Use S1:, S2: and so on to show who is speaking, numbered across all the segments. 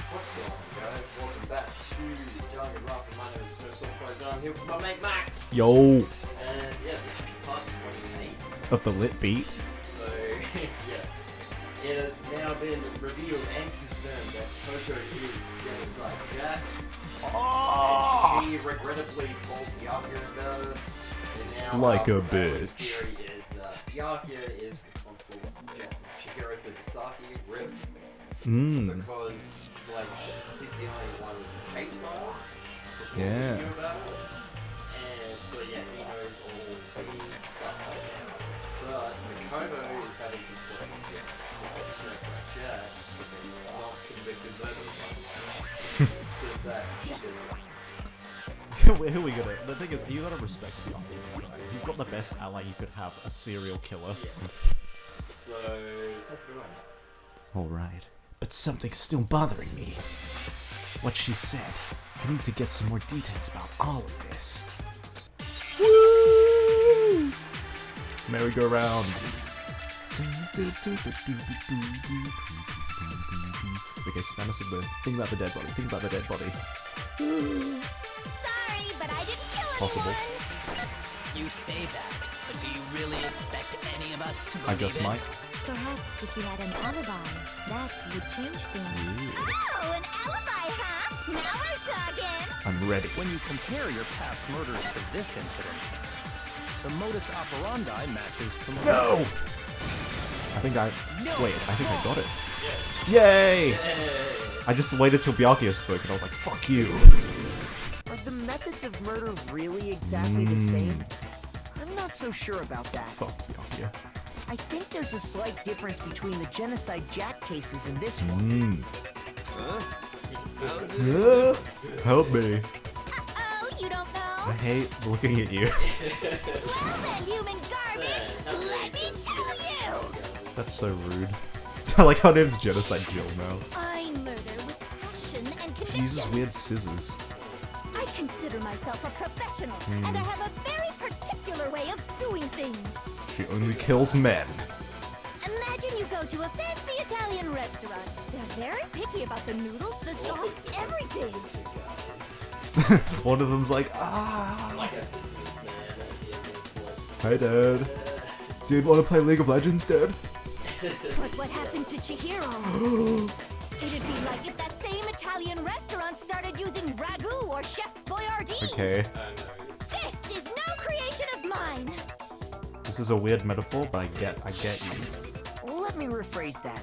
S1: What's going on, guys? Welcome back to Danganronpa. My name is SnowStorm Playz and I'm here with my mate Max.
S2: Yo!
S1: And yeah, this is part 28
S2: of the lit beat.
S1: So, yeah. It has now been revealed and confirmed that Coco is Genocide Jack.
S2: Oh!
S1: And she regrettably told Byakuya about it. And now,
S2: like a
S1: the
S2: bitch.
S1: theory is Byakuya is responsible for Chihiro Fujisaki, RIP. Because, like, he's the only one with the case file.
S2: Yeah.
S1: He knew about it. And so, yeah, he knows all the stuff right now. But Makoto is having complaints, because Genocide Jack is not convicted murderer. Says that she did it.
S2: Who we gonna? The thing is, you gotta respect Byakuya. Right? He's got the best ally you could have, a serial killer.
S1: Yeah. So, take it away, Max.
S2: Alright. But something's still bothering me. What she said. I need to get some more details about all of this. Woo! Merry-go-round. Okay, stand us in the... Think about the dead body. Think about the dead body.
S3: Sorry, but I didn't kill anyone.
S2: Possible.
S4: You say that, but do you really expect any of us to believe
S2: I just might.
S3: Perhaps if you had an alibi, that would change things.
S2: Ooh.
S3: Oh, an alibi, huh? Now we're talking.
S2: I'm ready.
S5: When you compare your past murders to this incident, the modus operandi matches completely.
S2: No! I think I... Wait, I think I got it. Yay! I just waited till Byakuya spoke and I was like, fuck you.
S6: Are the methods of murder really exactly the same? I'm not so sure about that.
S2: Fuck Byakuya.
S6: I think there's a slight difference between the Genocide Jack cases and this one.
S2: Help me.
S3: Uh-oh, you don't
S2: I
S3: know?
S2: hate looking at you.
S3: Well then, human garbage, let me tell you!
S2: That's so rude. I like how her name's Genocide Jill now.
S3: I murder with passion and
S2: She
S3: conviction.
S2: uses weird scissors.
S3: I consider myself a professional, and I have a very particular way of doing things.
S2: She only kills men.
S3: Imagine you go to a fancy Italian restaurant. They're very picky about the noodles, the sauce, everything.
S2: One of them's like, ah.
S1: Like a businessman at the end of
S2: Hey, Dad. Dude, want to play League of Legends, Dad?
S3: But what happened to Chihiro? It'd be like if that same Italian restaurant started using ragu or Chef Boyardee.
S2: Okay.
S3: This is no creation of mine.
S2: This is a weird metaphor, but I get you.
S6: Let me rephrase that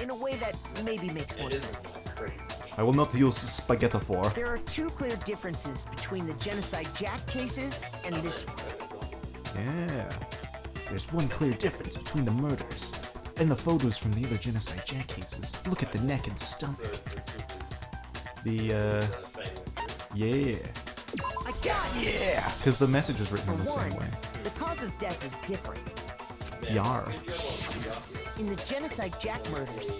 S6: in a way that maybe makes more sense.
S1: crazy.
S2: I will not use spaghetti for.
S6: There are two clear differences between the Genocide Jack cases and this one.
S2: Yeah. There's one clear difference between the murders and the photos from the other Genocide Jack cases. Look at the neck and stomach. The, yeah.
S6: I got it!
S2: Yeah! Because the message is written
S6: For
S2: in the same
S6: one,
S2: way.
S6: the cause of death is different.
S2: Yar.
S6: In the Genocide Jack murders,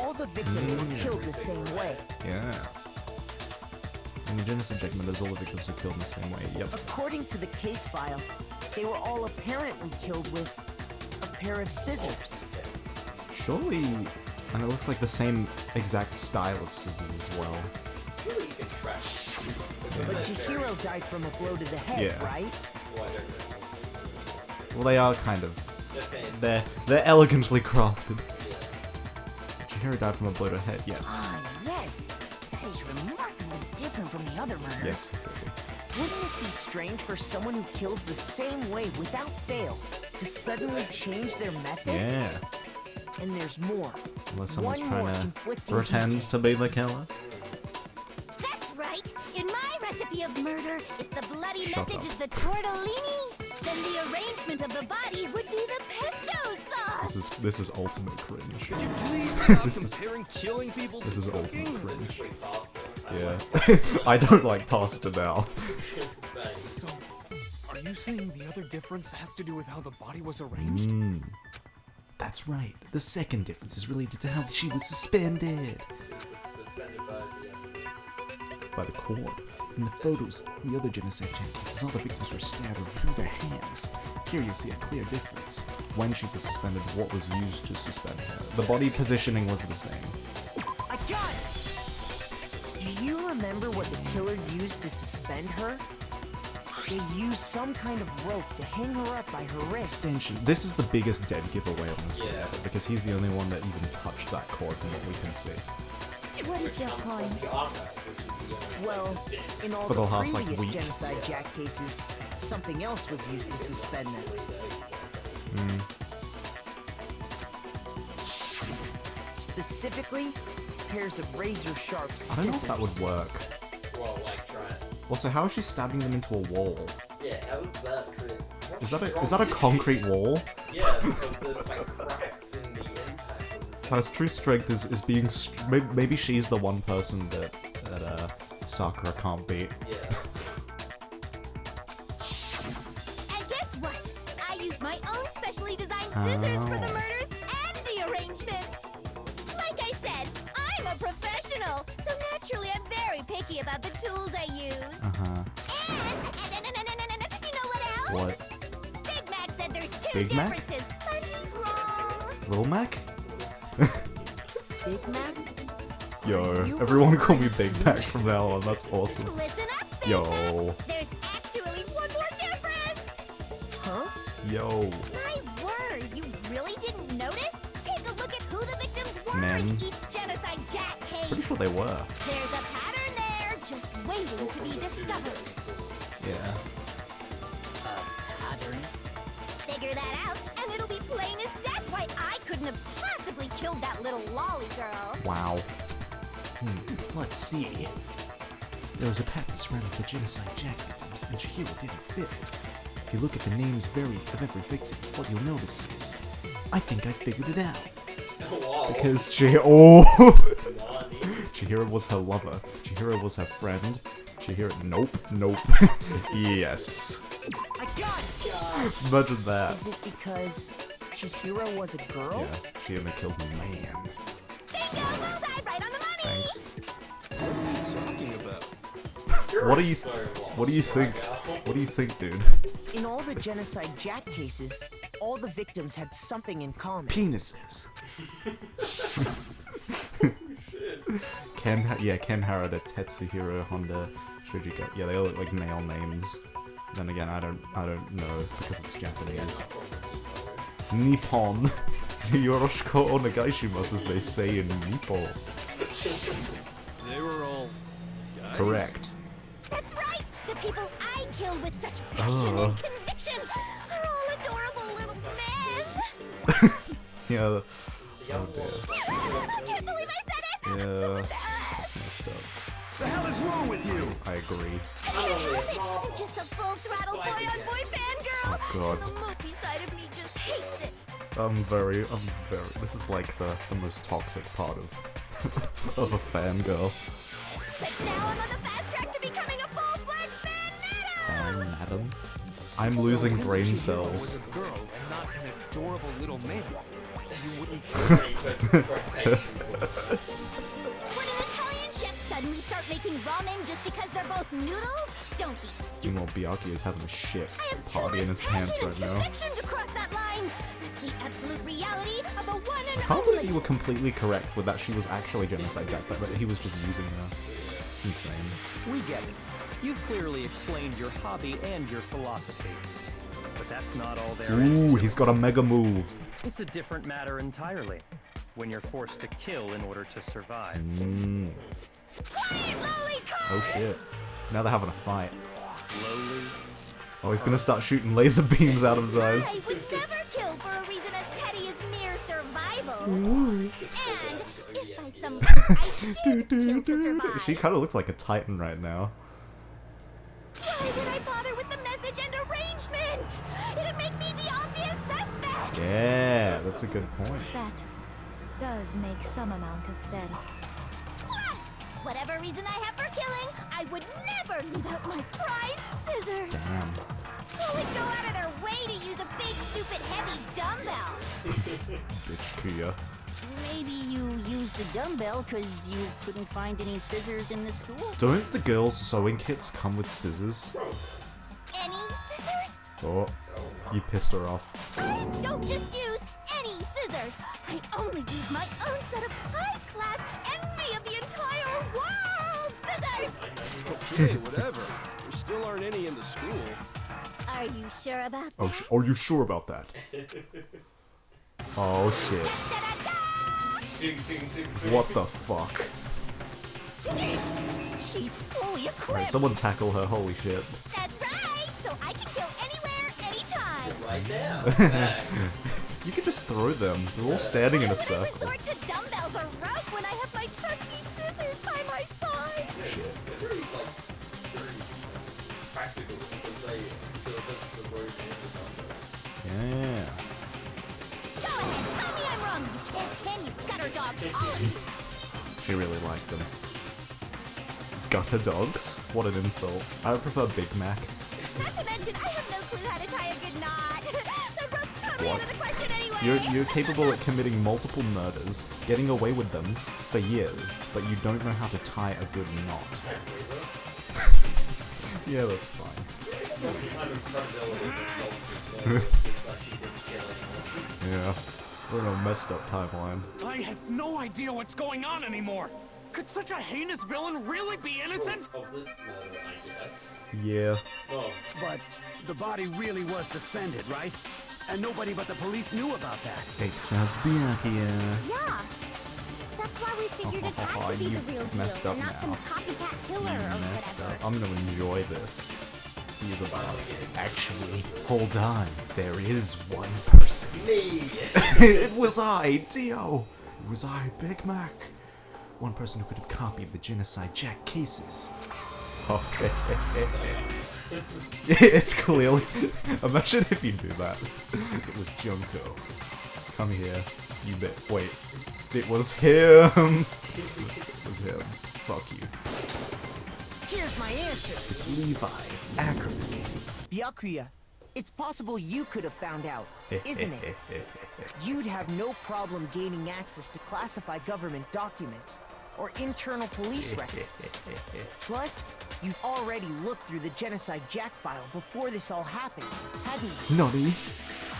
S6: all the victims were killed the same way.
S2: Yeah. In the Genocide Jack murders, all the victims were killed in the same way. Yep.
S6: According to the case file, they were all apparently killed with a pair of scissors.
S2: Surely... And it looks like the same exact style of scissors as well.
S6: But Chihiro died from a blow to the head,
S2: Yeah.
S6: right?
S2: Well, they are kind of... They're elegantly crafted. Chihiro died from a blow to the head, yes.
S6: Ah, yes. That is remarkably different from the other murders.
S2: Yes.
S6: Wouldn't it be strange for someone who kills the same way without fail to suddenly change their method?
S2: Yeah.
S6: And there's more.
S2: Unless someone's
S6: One more
S2: trying to
S6: conflicting
S2: pretend
S6: detail.
S2: to be the killer.
S3: That's right. In my recipe of murder, if the bloody
S2: Shut
S3: message
S2: up.
S3: is the tortellini, then the arrangement of the body would be the pesto sauce.
S2: This is ultimate cringe.
S5: Could you please stop
S2: This is-
S5: comparing killing people
S2: This
S5: to
S2: is
S5: cooking?
S2: ultimate cringe.
S1: Pasta.
S2: Yeah. I don't like pasta now.
S7: So, are you saying the other difference has to do with how the body was arranged?
S2: That's right. The second difference is related to how she was suspended
S1: Suspended
S2: by the cord. In the photos, the other Genocide Jack cases, all the victims were stabbed through their hands. Here you'll see a clear difference. When she was suspended, what was used to suspend her. The body positioning was the same.
S6: I got it! Do you remember what the killer used to suspend her? They used some kind of rope to hang her up by her wrists.
S2: Extension. This is the biggest dead giveaway on this
S1: Yeah.
S2: ever, because he's the only one that even touched that cord from what we can see.
S3: What is your point?
S6: Well, in all
S2: For the
S6: the
S2: last, like,
S6: previous
S2: week.
S6: genocide jack cases, something else was used to suspend them. Specifically, pairs of razor-sharp
S2: I
S6: scissors.
S2: don't know if that would work.
S1: Well, like, try it.
S2: Also, how is she stabbing them into a wall?
S1: Yeah, how is that correct?
S2: Is that a concrete wall?
S1: Yeah, because there's like cracks in the impact of the
S2: Her true strength is being. Maybe she's the one person that Sakura can't beat.
S1: Yeah.
S3: And guess what? I used my own specially designed scissors for the murders and the arrangement. Like I said, I'm a professional, so naturally I'm very picky about the tools I use. And you know what else?
S2: What?
S3: Big Mac said there's two
S2: Big Mac?
S3: differences, but he's wrong.
S2: Little Mac?
S6: Big Mac?
S2: Yo, everyone call me Big Mac from now on. That's awesome.
S3: Listen up, Big
S2: Yo.
S3: Mac. There's actually one more difference.
S6: Huh?
S2: Yo.
S3: My word, you really didn't notice? Take a look at who the victims were
S2: Men.
S3: in each genocide jack case.
S2: Pretty sure they were.
S3: There's a pattern there, just waiting to be discovered.
S2: Yeah.
S4: Pattern?
S3: Figure that out, and it'll be plain as death why I couldn't have possibly killed that little lolly girl.
S2: Wow. Let's see. There was a pattern surrounding the genocide jack victims, and Chihiro didn't fit. If you look at the names of every victim, what you'll notice is, I think I figured it out.
S1: Whoa.
S2: Because Chihiro was her lover. Chihiro was her friend. Nope. Yes.
S6: I got it!
S2: Imagine that.
S6: Is it because Chihiro was a girl?
S2: Yeah, she only kills me, man.
S3: Bingo, bullseye, right on the money!
S2: Thanks.
S7: What are you talking about?
S2: What do you
S1: So lost
S2: What do you
S1: right
S2: think?
S1: now.
S2: What do you think, dude?
S6: In all the genocide jack cases, all the victims had something in common.
S2: Penises. Ken Harada, Tetsuhiro Honda, Shujika. Yeah, they all look like male names. Then again, I don't know because it's Japanese. Nippon. Yoroshiku onegaishimasu, as they say in Nippon.
S7: They were all guys?
S2: Correct.
S3: That's right! The people I killed with such passion and conviction are all adorable little men!
S2: Yeah. Oh dear.
S3: I can't believe I said it! I'm so
S2: Yeah.
S3: embarrassed!
S2: That's messed up.
S8: The hell is wrong with you?
S2: I agree.
S3: I can't help it! I'm just a full-throttle boy-on-boy fangirl!
S2: Oh, God.
S3: And the movie side of me just hates it!
S2: I'm very. This is like the most toxic part of of a fangirl.
S3: But now I'm on the fast track to becoming a full-fledged fan madam!
S2: Madam. I'm losing
S7: Since
S2: brain
S7: Chihiro
S2: cells.
S7: was a girl and not an adorable little man, you wouldn't
S3: When an Italian chef suddenly start making ramen just because they're both noodles, don't be stupid.
S2: Meanwhile, Byakuya is having a shit
S3: I have
S2: party in his pants right now.
S3: Conviction to cross that line. That's the absolute reality of a one and
S2: I can't
S3: only.
S2: believe you were completely correct with that she was actually genocide Jack, but he was just using her. It's insane.
S5: We get it. You've clearly explained your hobby and your philosophy. But that's not all there is.
S2: Ooh, he's got a mega move.
S5: It's a different matter entirely. When you're forced to kill in order to survive.
S3: Quiet, lolly car!
S2: Oh shit. Now they're having a fight.
S5: Slowly.
S2: Oh, he's gonna start shooting laser beams out of his eyes.
S3: I would never kill for a reason as petty as mere survival. And if by some chance I did kill to survive,
S2: She kind of looks like a titan right now.
S3: why would I bother with the message and arrangement? It'd make me the obvious suspect.
S2: Yeah, that's a good point.
S3: That does make some amount of sense. Plus, whatever reason I have for killing, I would never leave out my prized scissors.
S2: Damn.
S3: Who would go out of their way to use a big, stupid, heavy dumbbell?
S2: Bitch Kuya.
S9: Maybe you used the dumbbell because you couldn't find any scissors in the school?
S2: Don't the girls' sewing kits come with scissors?
S3: Any scissors?
S2: Oh, you pissed her off.
S3: I don't just use any scissors. I only use my own set of high-class envy of the entire world
S8: Hey, whatever. There still aren't any in the school.
S3: Are you sure about
S2: Oh,
S3: that?
S2: are you sure about that? Oh shit. What the fuck?
S3: She's fully equipped.
S2: Alright, someone tackle her, holy shit.
S3: That's right. So I can kill anywhere, anytime.
S1: Right now.
S2: You can just throw them. They're all standing in a
S3: Why would I
S2: circle.
S3: resort to dumbbells or rope when I have my trusty scissors by my side?
S2: Shit.
S1: They're very, like, very practical because they service the road and the dumbbell.
S2: Yeah.
S3: Go ahead, tell me I'm wrong. You can't, can you, gutter dogs?
S2: She really liked them. Gutter dogs? What an insult. I prefer Big Mac.
S3: Not to mention, I have no clue how to tie a good knot. The rope's totally out of the question anyway.
S2: You're capable at committing multiple murders, getting away with them for years, but you don't know how to tie a good knot. Yeah, that's fine.
S1: Some kind of credibility that since actually didn't kill anyone.
S2: Yeah. We're in a messed up timeline.
S7: I have no idea what's going on anymore. Could such a heinous villain really be innocent?
S1: Of this matter, I guess.
S2: Yeah.
S1: Oh,
S8: But the body really was suspended, right? And nobody but the police knew about that.
S2: Except Byakuya.
S3: Yeah. That's why we figured it had to be
S2: You
S3: the real deal,
S2: messed up
S3: and not some
S2: now.
S3: copycat killer or
S2: Messed
S3: whatever.
S2: up. I'm gonna enjoy this. He's about. Actually, hold on. There is one person.
S1: me!
S2: It was I, Dio. It was I, Big Mac. One person who could have copied the Genocide Jack cases. Oh, it's clearly. Imagine if you do that. It was Junko. Come here, you bit. Wait. It was him. It was him. Fuck you.
S6: Here's my answer.
S2: It's Levi. Ackerman.
S6: Byakuya, it's possible you could have found out, isn't it? You'd have no problem gaining access to classified government documents or internal police records. Plus, you've already looked through the Genocide Jack file before this all happened, hadn't you?
S2: Nutty.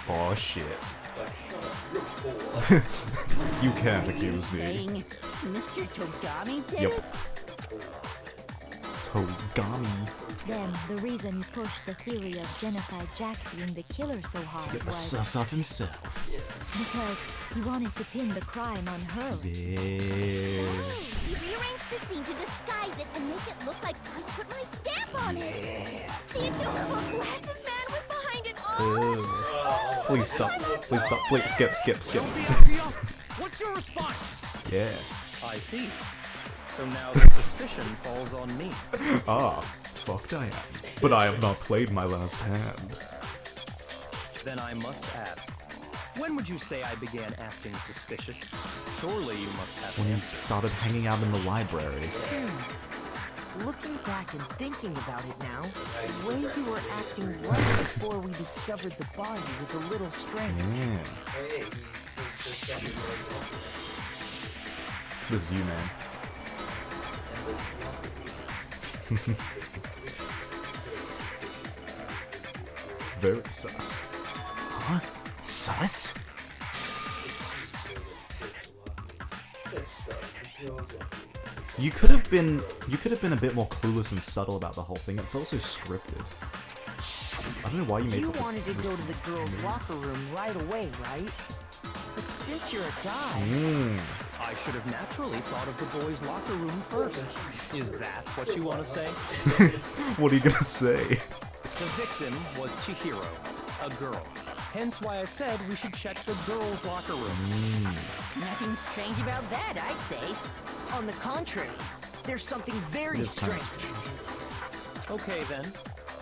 S2: Oh shit.
S1: It's like, shut up, you're poor.
S2: You can't
S9: Are you
S2: accuse me.
S9: saying Mr. Togami did
S2: Yep.
S9: it?
S2: Togami.
S3: Then, the reason he pushed the theory of Genocide Jack being the killer so hard
S2: Get the
S3: was
S2: sus off himself.
S3: because he wanted to pin the crime on her.
S2: Yeah.
S3: He rearranged the scene to disguise it and make it look like I put my stamp on it. The adorable glasses man was behind it all.
S2: Please stop. Please stop. Please skip.
S7: Byakuya, what's your response?
S2: Yeah.
S5: I see. So now the suspicion falls on me.
S2: Ah, fucked I am. But I have not played my last hand.
S5: Then I must ask, when would you say I began acting suspicious? Surely you must have
S2: When you
S5: answers.
S2: started hanging out in the library.
S6: Looking back and thinking about it now, the way you were acting right before we discovered the body was a little strange.
S2: Yeah.
S1: Hey, he's the second most
S2: This is you, man. Very sus. Huh? Sus? You could have been a bit more clueless and subtle about the whole thing. It felt so scripted. I don't know why you made
S6: You
S2: such a
S6: wanted to go to the girls'
S2: move.
S6: locker room right away, right? But since you're a guy,
S5: I should have naturally thought of the boys' locker room first. Is that what you want to say?
S2: What are you gonna say?
S5: The victim was Chihiro, a girl. Hence why I said we should check the girls' locker room.
S9: Nothing strange about that, I'd say.
S6: on the contrary, there's something very
S2: This kind of
S6: strange.
S5: Okay then,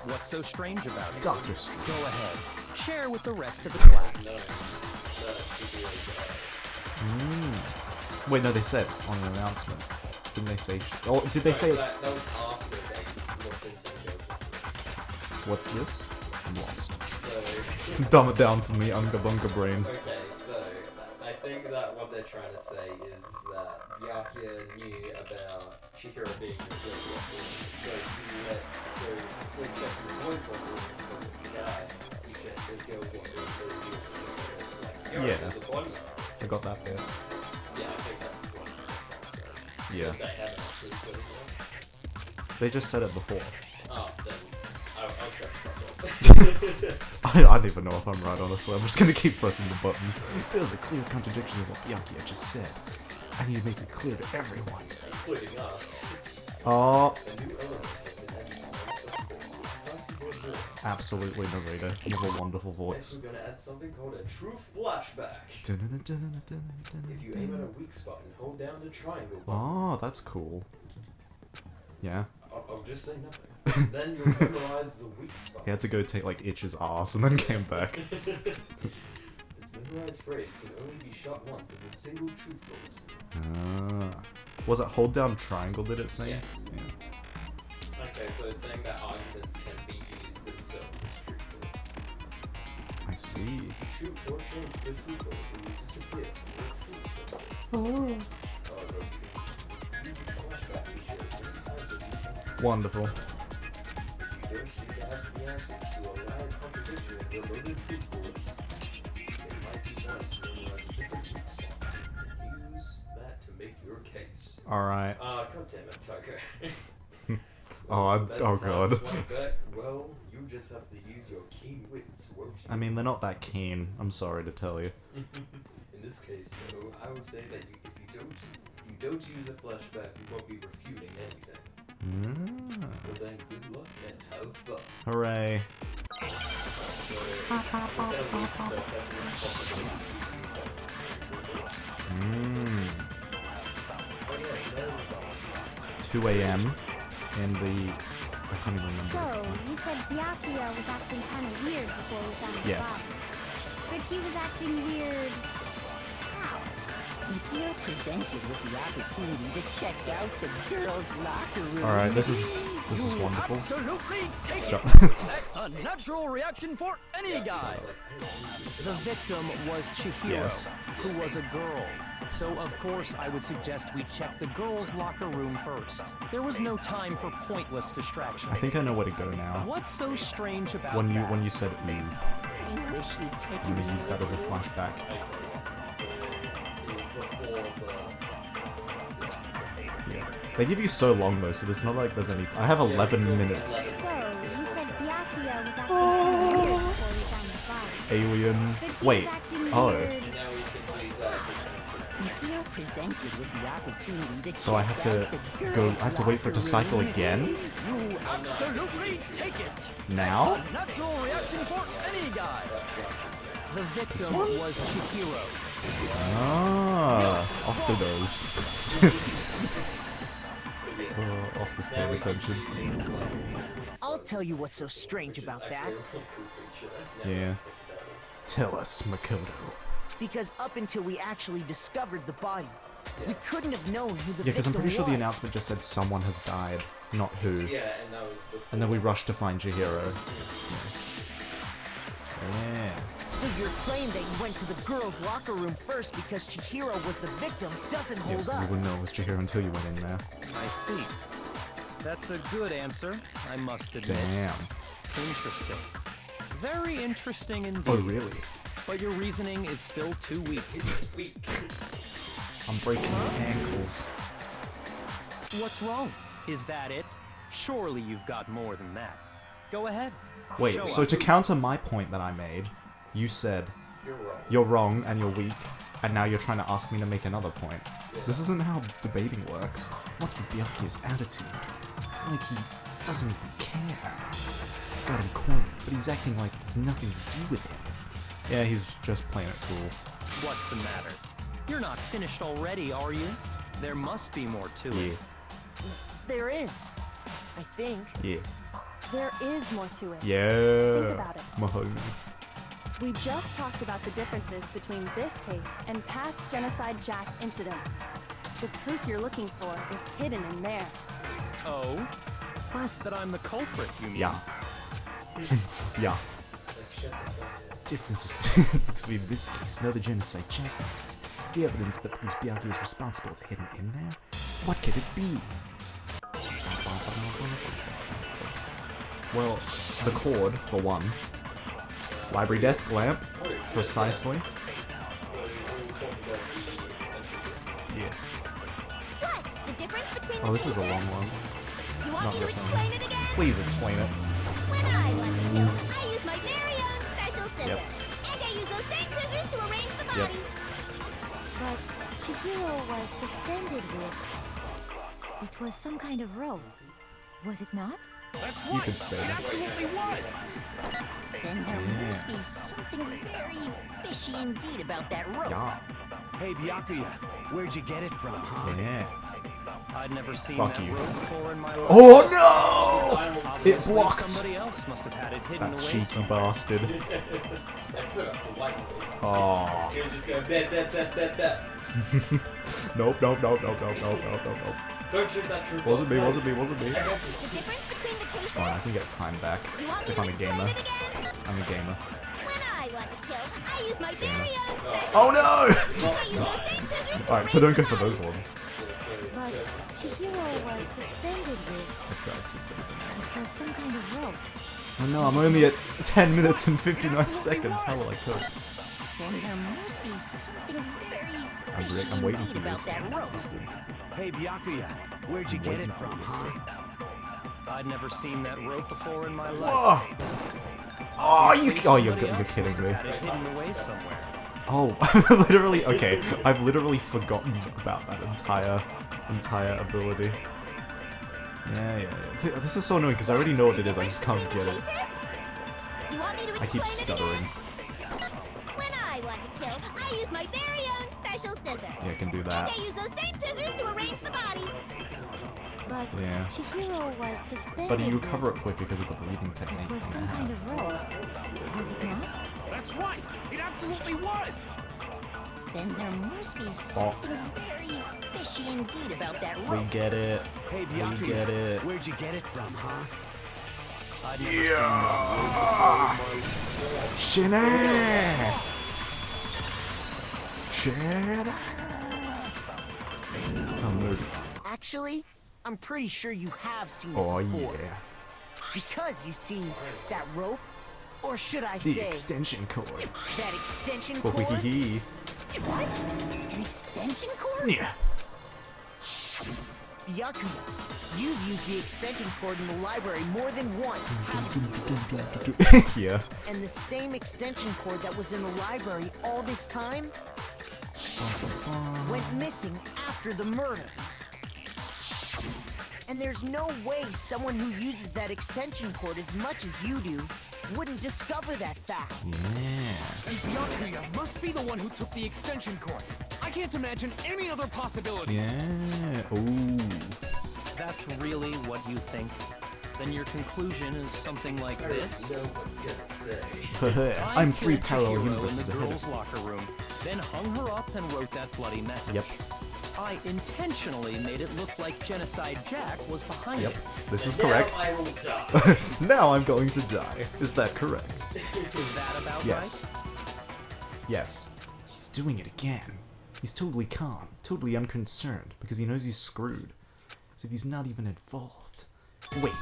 S5: what's so strange about it?
S2: Dr. Strange.
S5: Go ahead, share with the rest of the class.
S2: Wait, no, they said on an announcement. Didn't they say? Oh, did they say?
S1: That was after they looked into it.
S2: What's this? I'm lost.
S1: So,
S2: Dumb it down for me, Unga Bunga brain.
S1: okay, so I think that what they're trying to say is that Byakuya knew about Chihiro being a girl locker room. So check the boys locker room because it's the guy. You check the girls locker room for the girls. Like,
S2: Yeah.
S1: there's a body.
S2: I got that bit.
S1: Yeah, I think that's what.
S2: Yeah.
S1: They haven't actually put it yet.
S2: They just said it before.
S1: Oh, then I'll check the problem.
S2: I don't even know if I'm right, honestly. I'm just gonna keep pressing the buttons. There's a clear contradiction of what Byakuya just said. I need to make it clear to everyone.
S1: Including us.
S2: Oh.
S1: A new element has been added to the monster.
S2: Absolutely narrator. You have a wonderful voice.
S1: Next, we're gonna add something called a true flashback. If you aim at a weak spot and hold down the triangle button.
S2: Oh, that's cool. Yeah.
S1: I'll just say nothing. Then you'll memorize the weak spot.
S2: He had to go take like Itch's ass and then came back.
S1: This memorized phrase can only be shot once as a single truth bullet.
S2: Was it hold down triangle, did it say?
S1: Yes.
S2: Yeah.
S1: Okay, so it's saying that arguments can be used themselves as truth bullets.
S2: I see.
S1: If you shoot or change the truth bullet, it will disappear from your truth system. However, you can use the flashback feature as many times as you want.
S2: Wonderful.
S1: If you don't seem to have the answer to a loud contradiction in your loaded truth bullets, it might be nice to memorize a different weak spot and use that to make your case.
S2: Alright.
S1: God damn it, Tucker.
S2: Oh god.
S1: Well, you just have to use your keen wits, won't you?
S2: I mean, they're not that keen. I'm sorry to tell you.
S1: In this case, though, I would say that if you don't use a flashback, you won't be refuting anything. Well then, good luck and have fun.
S2: Hooray.
S1: So,
S2: 2 a.m. in the... I can't even remember.
S3: So, you said Byakuya was acting kind of weird before we found the
S2: Yes.
S3: body. But he was acting weird... how?
S9: If you're presented with the opportunity to check out the girls' locker room...
S2: Alright, this is wonderful.
S5: Absolutely take
S2: Shut
S5: it. That's a natural reaction for any guy. The victim was Chihiro,
S2: Yes.
S5: who was a girl. So of course I would suggest we check the girls' locker room first. There was no time for pointless distractions.
S2: I think I know where to go now.
S5: What's so strange about
S2: When
S5: that?
S2: you said ooh,
S9: I wish you'd
S2: I'm
S9: taken
S2: gonna
S9: me
S2: use that as a
S9: with you.
S2: flashback.
S1: it was before the...
S2: Yeah. They give you so long though, so there's not like there's any... I have 11 minutes.
S3: So, you said Byakuya was acting kind of weird before we found the body.
S2: Alien...
S3: But he
S2: Wait.
S3: was acting
S2: Oh.
S3: weird...
S1: Now we can use that as
S9: If you're presented with the opportunity to
S2: So I have to go... I have to wait for it to cycle again?
S5: You absolutely take it.
S2: Now?
S5: That's a natural reaction for any guy. The victim
S2: one?
S5: was Chihiro.
S2: Ah, Oscar does. Oh, Oscar's paying attention.
S6: I'll tell you what's so strange about that.
S2: Yeah. Tell us, Makoto.
S6: Because up until we actually discovered the body, we couldn't have known who the
S2: Yeah, because I'm
S6: victim
S2: pretty sure the
S6: was.
S2: announcement just said someone has died, not who.
S1: Yeah, and that was before.
S2: And then we rushed to find Chihiro. Yeah.
S6: So your claim that you went to the girls' locker room first because Chihiro was the victim doesn't hold
S2: Yes, because
S6: up.
S2: you wouldn't know it was Chihiro until you went in there.
S5: I see. That's a good answer, I must admit.
S2: Damn.
S5: Interesting. Very interesting indeed.
S2: Oh, really?
S5: But your reasoning is still too weak.
S1: Weak.
S2: I'm breaking my ankles.
S5: What's wrong? Is that it? Surely you've got more than that. Go ahead.
S2: Wait,
S5: Show
S2: so
S5: up.
S2: to counter my point that I made, you said
S1: You're wrong.
S2: you're wrong and you're weak, and now you're trying to ask me to make another point. This isn't how debating works. What's with Byakuya's attitude? It's like he doesn't even care. I've got him cornered, but he's acting like it has nothing to do with him. Yeah, he's just playing it cool.
S5: What's the matter? You're not finished already, are you? There must be more to
S2: Yeah,
S5: it.
S6: There is, I think.
S2: yeah,
S10: There is more to it.
S2: yeah.
S10: Think about it.
S2: Mahoney.
S10: We just talked about the differences between this case and past Genocide Jack incidents. The proof you're looking for is hidden in there.
S5: Oh? Proof that I'm the culprit, you mean?
S2: Yeah. Yeah. Differences between this case and other genocide Jack methods. The evidence that proves Byakuya is responsible is hidden in there? What could it be? Well, the cord, for one. Library desk lamp, precisely. Yeah.
S3: What? The difference between
S2: Oh,
S3: the
S2: this is a
S3: cases?
S2: long one.
S3: You want
S2: Not
S3: me
S2: your
S3: to
S2: turn.
S3: explain it again?
S2: Please explain it.
S3: When I want to kill, I use my very own special scissors.
S2: Yep.
S3: And I use those same scissors to arrange the
S2: Yep.
S3: body.
S10: But Chihiro was suspended with... It was some kind of rope. Was it not?
S7: That's
S2: You
S7: right.
S2: could say
S7: It
S2: that.
S7: absolutely was.
S9: Then there
S2: Yeah.
S9: must be something very fishy indeed about that rope.
S2: Yeah.
S8: Hey, Byakuya, where'd you get it from, huh?
S2: Yeah.
S5: I'd never seen
S2: Fuck
S5: that
S2: you.
S5: rope before in my life.
S2: Oh no! It
S5: Obviously,
S2: blocked.
S5: Somebody else must have had it hidden
S2: That
S5: away
S2: cheeky
S5: somewhere.
S2: bastard.
S1: They put up the white noise.
S2: Oh.
S1: He was just going bet.
S2: Nope, nope, nope, nope, nope, nope, nope, nope, nope.
S1: Don't shoot that trooper.
S2: Wasn't me, wasn't me, wasn't me.
S3: The difference between the
S2: It's
S3: cases.
S2: fine, I can get time back.
S3: You want me
S2: If
S3: to
S2: I'm a
S3: explain
S2: gamer.
S3: it again?
S2: I'm a gamer.
S3: When I want to kill, I use my very own special.
S2: Oh no!
S3: I use those same scissors to
S2: Alright, so don't go for those ones.
S10: But Chihiro was suspended with... It was some kind of rope.
S2: Oh no, I'm only at 10 minutes and 59 seconds. How will I cope?
S9: Then there must be something very fishy
S2: I'm waiting
S9: indeed
S2: for
S9: about
S2: this.
S9: that rope.
S8: Hey, Byakuya, where'd you get it from, huh?
S5: I'd never seen that rope before in my life.
S2: Whoa! Oh, you're
S5: Somebody
S2: kidding
S5: else must
S2: me.
S5: have had it hidden away somewhere.
S2: Oh, literally, okay. I've literally forgotten about that entire ability. Yeah. This is so annoying because I already know what it is, I just can't get it.
S3: You want me to
S2: I keep
S3: explain it
S2: stuttering.
S3: again? When I want to kill, I use my very own special scissors.
S2: Yeah, I can do
S3: And
S2: that.
S3: I use those same scissors to arrange the body.
S10: But
S2: Yeah.
S10: Chihiro was suspended
S2: But you
S10: with...
S2: recover it quick because of the bleeding technique.
S10: It was
S2: from
S10: some
S2: the
S10: kind
S2: hat.
S10: of rope. Was it not?
S7: That's right. It absolutely was.
S9: Then there must be something very fishy indeed about that
S2: We
S9: rope.
S2: get it.
S8: Hey,
S2: We get
S8: Byakuya,
S2: it.
S8: where'd you get it from, huh?
S5: I'd never seen that
S2: Shinny! Shinny! Oh, no.
S6: Actually, I'm pretty sure you have seen
S2: Oh,
S6: it before.
S2: yeah.
S6: Because you see, that rope, or should I
S2: The
S6: say,
S2: extension cord.
S6: that extension
S2: Oh,
S6: cord?
S2: hee hee.
S6: What? An extension cord?
S2: Yeah.
S6: Byakuya, you've used the extension cord in the library more than once, haven't you?
S2: Yeah.
S6: And the same extension cord that was in the library all this time went missing after the murder. And there's no way someone who uses that extension cord as much as you do wouldn't discover that fact.
S2: Yeah.
S7: And Byakuya must be the one who took the extension cord. I can't imagine any other possibility.
S2: Yeah. Ooh.
S5: That's really what you think? Then your conclusion is something like this?
S2: I'm
S5: I
S2: 3
S5: killed
S2: parallel
S5: Chihiro
S2: universes
S5: in the
S2: ahead
S5: girls'
S2: of you.
S5: locker room, then hung her up and wrote that bloody message.
S2: Yep.
S5: I intentionally made it look like Genocide Jack was behind
S2: Yep.
S5: it.
S2: This is
S1: Now
S2: correct.
S1: I will die.
S2: Now I'm going to die. Is that correct?
S5: Is that about
S2: Yes. Yes. He's doing it again. He's totally calm, totally unconcerned, because he knows he's screwed. As if he's not even involved. Wait,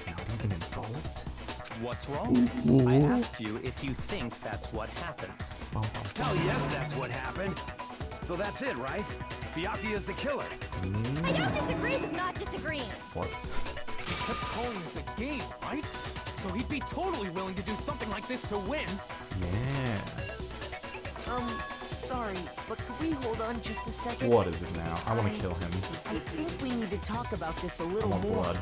S2: not even involved?
S5: right? What's wrong? I asked you if you think that's what happened.
S8: Hell yes, that's what happened. So that's it, right? Byakuya's the killer.
S3: I don't disagree with not disagreeing.
S2: What?
S7: He kept calling this a game, right? So he'd be totally willing to do something like this to win.
S2: Yeah.
S6: Sorry, but could we hold on just a second?
S2: What is it now? I want to kill him.
S6: I think we need to talk about this a
S2: I
S6: little
S2: want
S6: more.
S2: blood.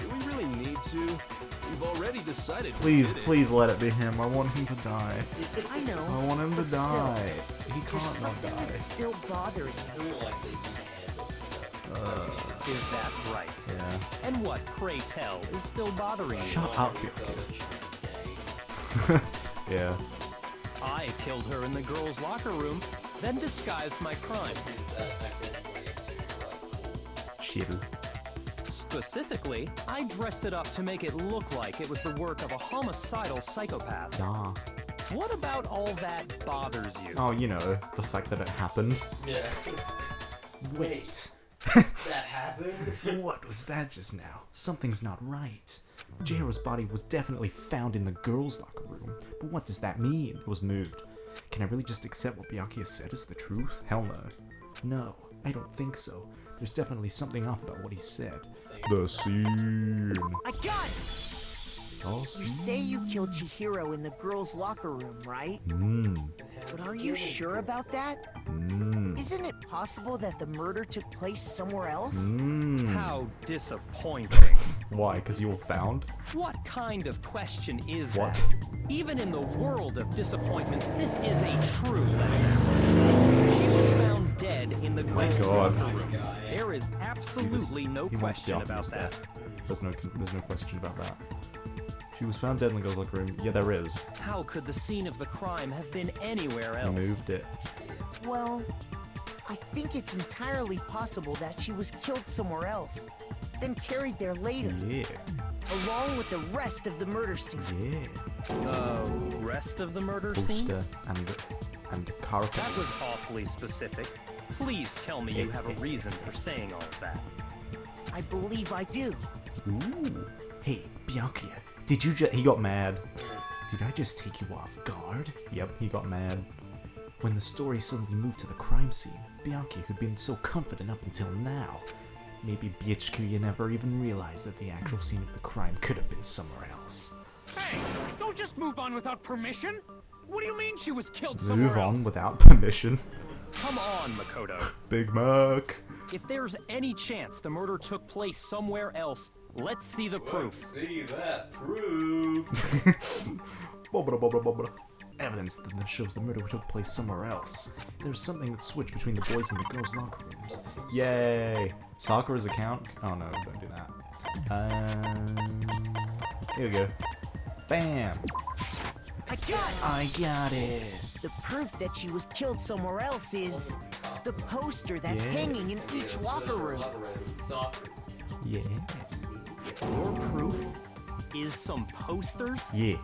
S11: Do we really need to? We've already decided.
S2: Please, please let it be him. I want him to die.
S6: I know.
S2: I want him to
S6: but still,
S2: die. He
S6: there's
S2: can't not
S6: something
S2: die.
S6: that's still bothering me.
S1: Still like they can handle stuff.
S5: Is that right?
S2: Yeah.
S5: And what, pray tell, is still bothering you?
S2: Shut up, Byakuya. Yeah.
S5: I killed her in the girls' locker room, then disguised my crime.
S2: Shiru.
S5: Specifically, I dressed it up to make it look like it was the work of a homicidal psychopath.
S2: Yeah.
S5: What about all that bothers you?
S2: Oh, you know, the fact that it happened.
S1: Yeah.
S2: Wait.
S1: That happened?
S2: What was that just now? Something's not right. Jiro's body was definitely found in the girls' locker room, but what does that mean? It was moved. Can I really just accept what Byakuya said as the truth? Hell no. No, I don't think so. There's definitely something off about what he said. The scene.
S6: I got it! You say you killed Chihiro in the girls' locker room, right? But are you sure about that? Isn't it possible that the murder took place somewhere else?
S5: How disappointing.
S2: Why? Because you were found?
S5: What kind of question is
S2: What?
S5: that? Even in the world of disappointments, this is a true letter. She was found dead in the girls'
S2: God.
S5: locker room. There is absolutely no
S2: He wants
S5: question about
S2: Byakuya's
S5: that.
S2: death. There's no question about that. She was found dead in the girls' locker room. Yeah, there is.
S5: How could the scene of the crime have been anywhere
S2: He
S5: else?
S2: moved it.
S6: Well, I think it's entirely possible that she was killed somewhere else, then carried there later,
S2: Yeah.
S6: along with the rest of the murder scene.
S2: Yeah.
S5: The rest of the murder scene?
S2: Poster and the carpet.
S5: That was awfully specific. Please tell me you have a reason for saying all of that.
S6: I believe I do.
S2: Ooh. Hey, Byakuya. Did you he got mad. Did I just take you off guard? Yep, he got mad. When the story suddenly moved to the crime scene, Byakuya, who'd been so confident up until now, maybe Byakuya never even realized that the actual scene of the crime could have been somewhere else.
S7: Hey, don't just move on without permission. What do you mean she was killed somewhere
S2: Move on
S7: else?
S2: without permission.
S5: Come on, Makoto.
S2: Big Mac.
S5: If there's any chance the murder took place somewhere else, let's see the proof.
S1: See that proof.
S2: Evidence that shows the murder took place somewhere else. There's something that switched between the boys and the girls' locker rooms. Yay! Sakura's account? Oh no, don't do that. Here we go. Bam! I got it!
S6: The proof that she was killed somewhere else is the poster that's hanging in each locker room.
S2: Yeah.
S5: Your proof is some posters?
S2: Yeah.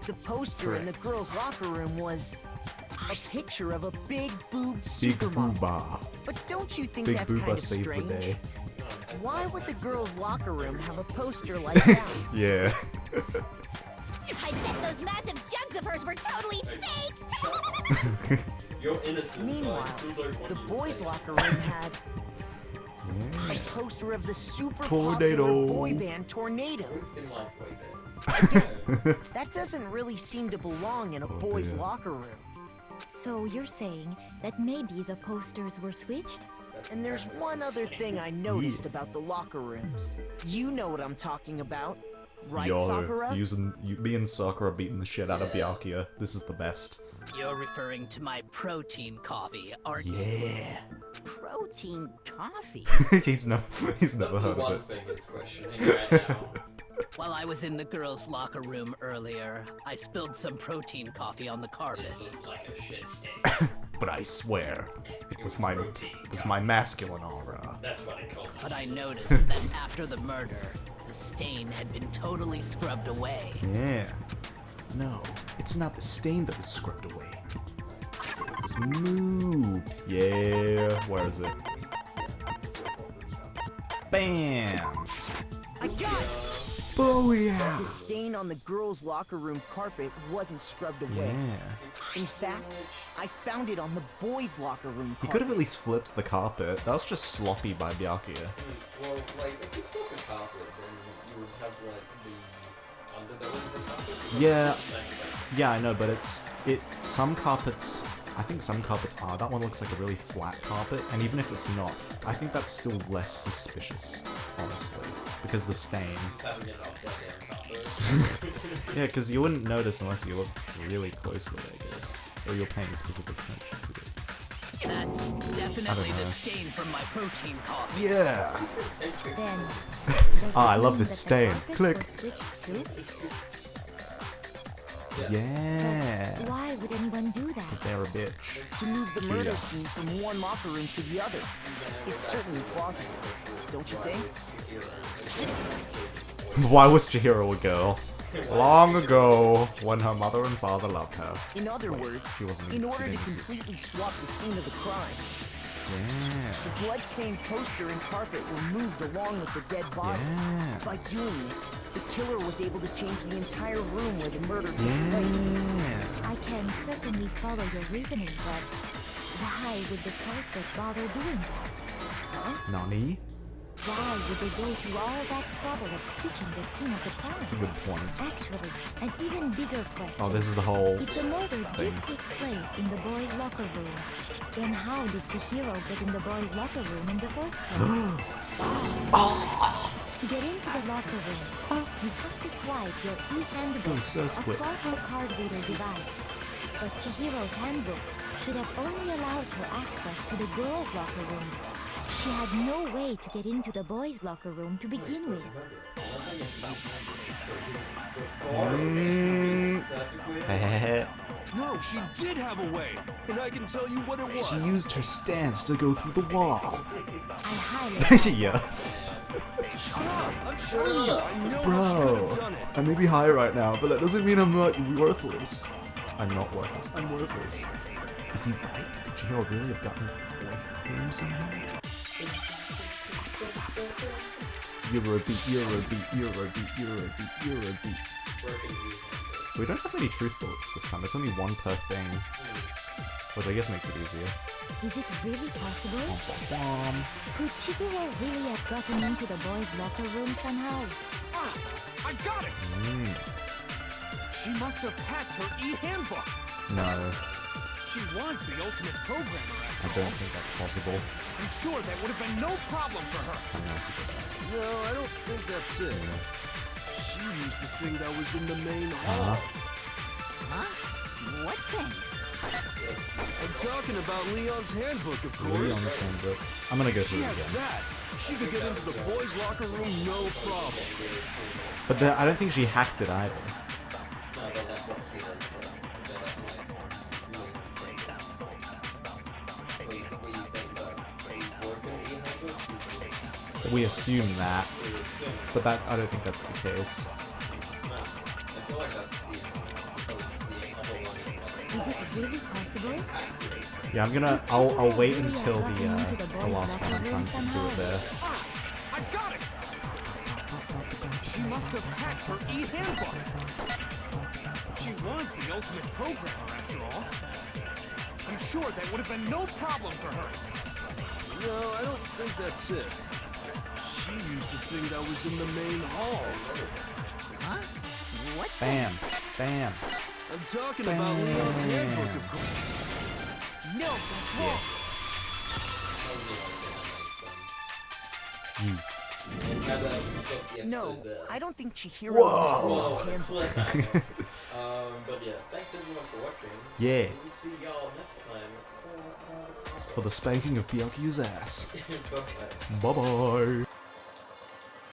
S6: The poster in the girls' locker room was a picture of a big boobed
S2: Big
S6: supermodel.
S2: Booba.
S6: But don't you think
S2: Big
S6: that's kind
S2: Booba
S6: of
S2: saved the
S6: strange?
S2: day.
S6: Why would the girls' locker room have a poster like that?
S2: Yeah.
S3: I bet those massive jugs of hers were totally fake!
S1: You're innocent.
S6: Meanwhile,
S1: but I still don't want
S6: the
S1: you to
S6: boys'
S1: say
S6: locker room had
S2: Yeah.
S6: a poster of the super
S2: Tornado.
S6: popular boy band Tornado.
S1: Boys can like boy bands.
S6: That doesn't really seem to belong in a boys'
S2: dear.
S6: locker room.
S3: So you're saying that maybe the posters were switched?
S6: And there's one other thing I noticed about the locker rooms. You know what I'm talking about, right, Sakura?
S2: Me and Sakura beating the shit out of Byakuya. This is the best.
S4: You're referring to my protein coffee, aren't you?
S2: Yeah.
S9: Protein coffee?
S2: he's never
S1: That's
S2: heard
S1: the
S2: of
S1: one
S2: it.
S1: thing that's questioning right now.
S4: While I was in the girls' locker room earlier, I spilled some protein coffee on the carpet.
S1: Like a shit stain.
S2: But I swear, it was my masculine aura.
S1: That's what I call it.
S4: But I noticed that after the murder, the stain had been totally scrubbed away.
S2: Yeah. No, it's not the stain that was scrubbed away. It was moved. Yeah. Where is it? Bam.
S6: I got it!
S2: Oh yeah.
S6: The stain on the girls' locker room carpet wasn't scrubbed away.
S2: Yeah.
S6: In fact, I found it on the boys' locker room
S2: He
S6: carpet.
S2: could have at least flipped the carpet. That was just sloppy by Byakuya.
S1: Well, like, if you flip a carpet, then you would have, like, the underbelly of the carpet.
S2: Yeah. Yeah, I know, but some carpets, I think some carpets are. That one looks like a really flat carpet, and even if it's not, I think that's still less suspicious, honestly, because the stain.
S1: Just having an upside down carpet.
S2: Yeah, because you wouldn't notice unless you look really closely, I guess, or you're paying specific attention to it.
S4: That's definitely
S2: know.
S4: the stain from my protein coffee.
S2: Yeah.
S3: Then,
S2: Ah, I love this stain. Click.
S3: But
S2: Yeah.
S3: why would anyone do that?
S2: Because they're a bitch.
S6: To move the murder
S2: Yeah.
S6: scene from one locker room to the other. It's certainly plausible, don't you think?
S2: Why was Chihiro a girl? Long ago, when her mother and father loved her.
S6: In other words,
S2: She wasn't.
S6: in
S2: she
S6: order to
S2: didn't exist.
S6: completely swap the scene of the crime,
S2: Yeah.
S6: the blood-stained poster and carpet were moved along with the dead body.
S2: Yeah.
S6: By doing this, the killer was able to change the entire room where the murder took place.
S2: Yeah.
S3: I can certainly follow your reasoning, but why would the carpet bother doing that?
S2: Nani?
S3: Why would they go to all that trouble of switching the scene of the crime?
S2: That's a good point.
S3: Actually, an even bigger question.
S2: Oh, this is the whole
S3: If the murder
S2: thing.
S3: did take place in the boys' locker room, then how did Chihiro get in the boys' locker room in the first place? To get into the locker rooms, you have to swipe your e-handbook across the card reader device. But Chihiro's handbook should have only allowed her access to the girls' locker room. She had no way to get into the boys' locker room to begin with.
S11: No, she did have a way, and I can tell you what it was.
S2: She used her stance to go through the wall.
S3: I highly
S2: Yeah.
S11: Shut up! I'm telling you, I know
S2: Bro,
S11: she could have done it.
S2: I may be high right now, but that doesn't mean I'm not worthless. I'm not worthless. I'm worthless. Is he right? Could Chihiro really have gotten into the boys' room somehow? Eurobeat, Eurobeat, Eurobeat, Eurobeat, Eurobeat. We don't have any truth bullets this time. It's only one per thing, which I guess makes it easier.
S3: Is it really possible? Could Chihiro really have gotten into the boys' locker room somehow?
S7: Ah, I got it! She must have hacked her e-handbook.
S2: No,
S7: She was the ultimate programmer,
S2: I don't think that's possible.
S7: I'm sure that would have been no problem for her.
S11: No, I don't think that's it. She used the thing that was in the main hall.
S9: Huh? What thing?
S11: I'm talking about Leon's handbook, of course.
S2: Leon's handbook. I'm gonna go
S11: She
S2: through it
S11: had
S2: again.
S11: that. She could get into the boys' locker room no problem.
S2: But I don't think she hacked it either. We assume that, but that I don't think that's the case.
S3: Is it really possible?
S2: Yeah, I'll wait until the last one. I'm trying to do it there.
S7: I got it! She must have hacked her e-handbook. She was the ultimate programmer, after all. I'm sure that would have been no problem for her.
S11: No, I don't think that's it. She used the thing that was in the main hall.
S9: Huh? What?
S2: Bam, bam.
S11: I'm talking about Leon's handbook, of course.
S6: No, that's wrong. No, I don't think Chihiro used Leon's handbook.
S1: But yeah, thanks everyone for watching.
S2: Yeah.
S1: We'll see y'all next time.
S2: For the spanking of Byakuya's ass.
S1: Bye-bye.
S2: Bye bye.